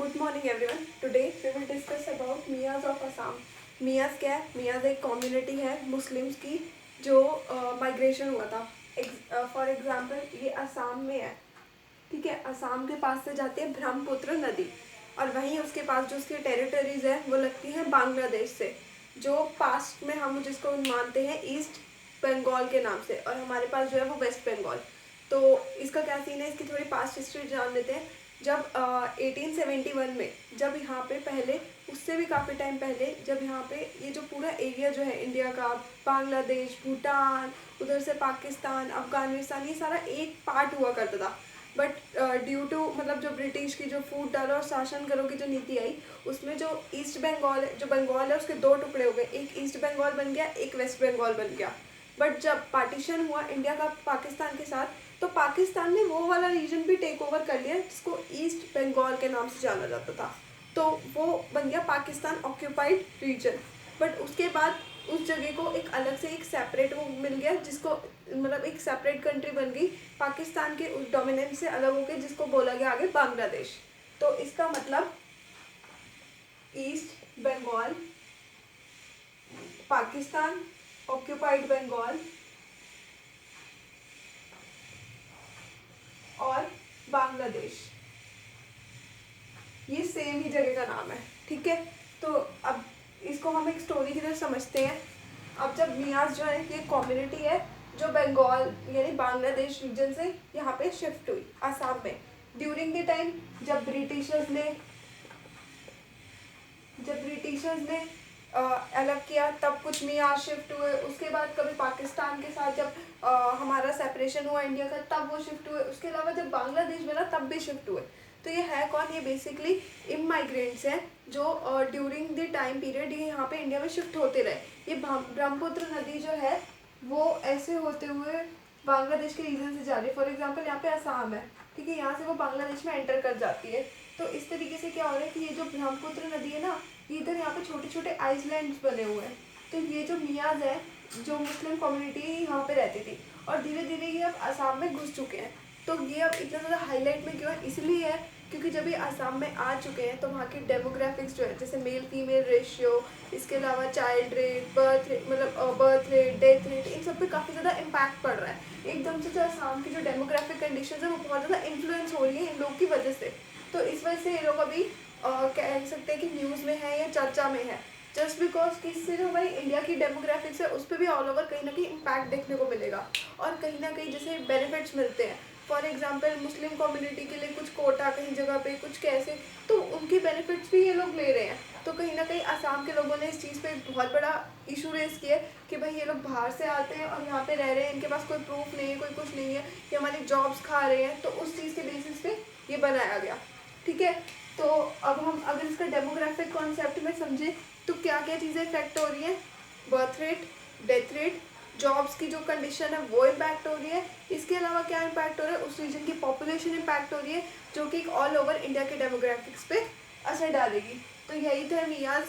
Good morning everyone. Today we will discuss about Miyas of Assam. Miyas क्या है? मियाज एक कम्युनिटी है मुस्लिम्स की जो माइग्रेशन हुआ था। फॉर एग्जांपल ये असम में है, ठीक है। असम के पास से जाती है ब्रह्मपुत्र नदी और वहीं उसके पास जो उसकी टेरिटरीज है वो लगती है बांग्लादेश से, जो पास्ट में हम जिसको मानते हैं ईस्ट बंगाल के नाम से, और हमारे पास जो है वो वेस्ट बंगाल। तो इसका क्या सीन है, इसकी थोड़ी पास्ट हिस्ट्री जान लेते हैं। जब 1871 में, जब यहाँ पे पहले, उससे भी काफ़ी टाइम पहले, जब यहाँ पे ये जो पूरा एरिया जो है इंडिया का, बांग्लादेश, भूटान, उधर से पाकिस्तान, अफगानिस्तान, ये सारा एक पार्ट हुआ करता था। बट ड्यू टू मतलब जो ब्रिटिश की जो फूट डालो और शासन करो की जो नीति आई, उसमें जो ईस्ट बंगाल जो बंगाल है उसके दो टुकड़े हो गए, एक ईस्ट बंगाल बन गया, एक वेस्ट बंगाल बन गया। बट जब पार्टीशन हुआ इंडिया का पाकिस्तान के साथ, तो पाकिस्तान ने वो वाला रीजन भी टेक ओवर कर लिया जिसको ईस्ट बंगाल के नाम से जाना जाता था। तो वो बन गया पाकिस्तान ऑक्यूपाइड रीजन। बट उसके बाद उस जगह को एक अलग से एक सेपरेट वो मिल गया, जिसको मतलब एक सेपरेट कंट्री बन गई पाकिस्तान के उस डोमिनेंस से अलग होकर, जिसको बोला गया आगे बांग्लादेश। तो इसका मतलब ईस्ट बंगाल, पाकिस्तान ऑक्यूपाइड बंगाल और बांग्लादेश, ये सेम ही जगह का नाम है, ठीक है। तो अब इसको हम एक स्टोरी की तरह समझते हैं। अब जब मियाज जो है ये कम्युनिटी है जो बंगाल यानी बांग्लादेश रीजन से यहाँ पे शिफ्ट हुई आसाम में, ड्यूरिंग द टाइम जब ब्रिटिशर्स ने अलग किया, तब कुछ मियाज शिफ्ट हुए। उसके बाद कभी पाकिस्तान के साथ जब हमारा सेपरेशन हुआ इंडिया का, तब वो शिफ्ट हुए। उसके अलावा जब बांग्लादेश बना तब भी शिफ्ट हुए। तो ये है कौन? ये बेसिकली इमाइग्रेंट्स हैं जो ड्यूरिंग द टाइम पीरियड ये यहाँ पे इंडिया में शिफ्ट होते रहे। ये ब्रह्मपुत्र नदी जो है वो ऐसे होते हुए बांग्लादेश के रीजन से जा रही है। फॉर एग्जाम्पल यहाँ पे असम है, ठीक है, यहाँ से वो बांग्लादेश में एंटर कर जाती है। तो इस तरीके से क्या हो रहा है कि ये जो ब्रह्मपुत्र नदी है ना, ये इधर यहाँ पे छोटे छोटे आइसलैंड्स बने हुए हैं। तो ये जो मियाज है, जो मुस्लिम कम्युनिटी यहाँ पे रहती थी, और धीरे धीरे ये अब असम में घुस चुके हैं। तो ये अब इतना ज़्यादा हाईलाइट में क्यों है? इसलिए है क्योंकि जब ये असम में आ चुके हैं तो वहाँ की डेमोग्राफिक्स जो है, जैसे मेल फीमेल रेशियो, इसके अलावा child rate, birth rate, death rate, इन सब पे काफ़ी ज़्यादा इम्पैक्ट पड़ रहा है। एकदम से जो असम की जो डेमोग्राफिक कंडीशन है वो बहुत ज़्यादा इन्फ्लुएंस हो रही है इन लोग की वजह से। तो इस वजह से ये लोग अभी कह सकते हैं कि न्यूज़ में है या चर्चा में है, जस्ट बिकॉज कि इससे जो हमारी इंडिया की डेमोग्राफिक्स है उस पर भी ऑल ओवर कहीं ना कहीं इम्पैक्ट देखने को मिलेगा, और कहीं ना कहीं जैसे बेनिफिट्स मिलते हैं। फॉर एग्जांपल मुस्लिम कम्युनिटी के लिए कुछ कोटा कहीं जगह पे कुछ कैसे, तो उनके बेनिफिट्स भी ये लोग ले रहे हैं। तो कहीं ना कहीं असम के लोगों ने इस चीज़ पे एक बहुत बड़ा इशू रेस किया है कि भाई ये लोग बाहर से आते हैं और यहाँ पे रह रहे हैं, इनके पास कोई प्रूफ नहीं है, कोई कुछ नहीं है, ये हमारी जॉब्स खा रहे हैं। तो उस चीज़ के बेसिस पे ये बनाया गया, ठीक है। तो अब हम अगर इसका डेमोग्राफिक कॉन्सेप्ट में समझे तो क्या क्या चीज़ें इफेक्ट हो रही हैं? Birth rate, death rate, jobs की जो कंडीशन है वो इम्पैक्ट हो रही है। इसके अलावा क्या इम्पैक्ट हो रहा है? उस रीजन की पॉपुलेशन इम्पैक्ट हो रही है, जो कि ऑल ओवर इंडिया के डेमोग्राफिक्स पे असर डालेगी। तो यही थे मियाज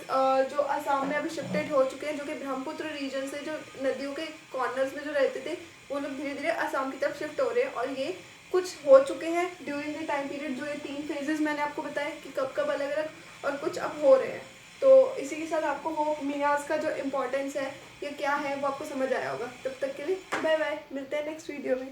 जो असम में अभी शिफ्टेड हो चुके हैं, जो कि ब्रह्मपुत्र रीजन से जो नदियों के कॉर्नर्स में जो रहते थे वो लोग धीरे धीरे असम की तरफ शिफ्ट हो रहे हैं। और ये कुछ हो चुके हैं ड्यूरिंग द टाइम पीरियड, जो ये 3 फेजेस मैंने आपको बताया कि कब कब अलग अलग, और कुछ अब हो रहे हैं। तो इसी के साथ आपको होप मियाज का जो इम्पोर्टेंस है ये क्या है वो आपको समझ आया होगा। तब तक के लिए बाय बाय, मिलते हैं नेक्स्ट वीडियो में।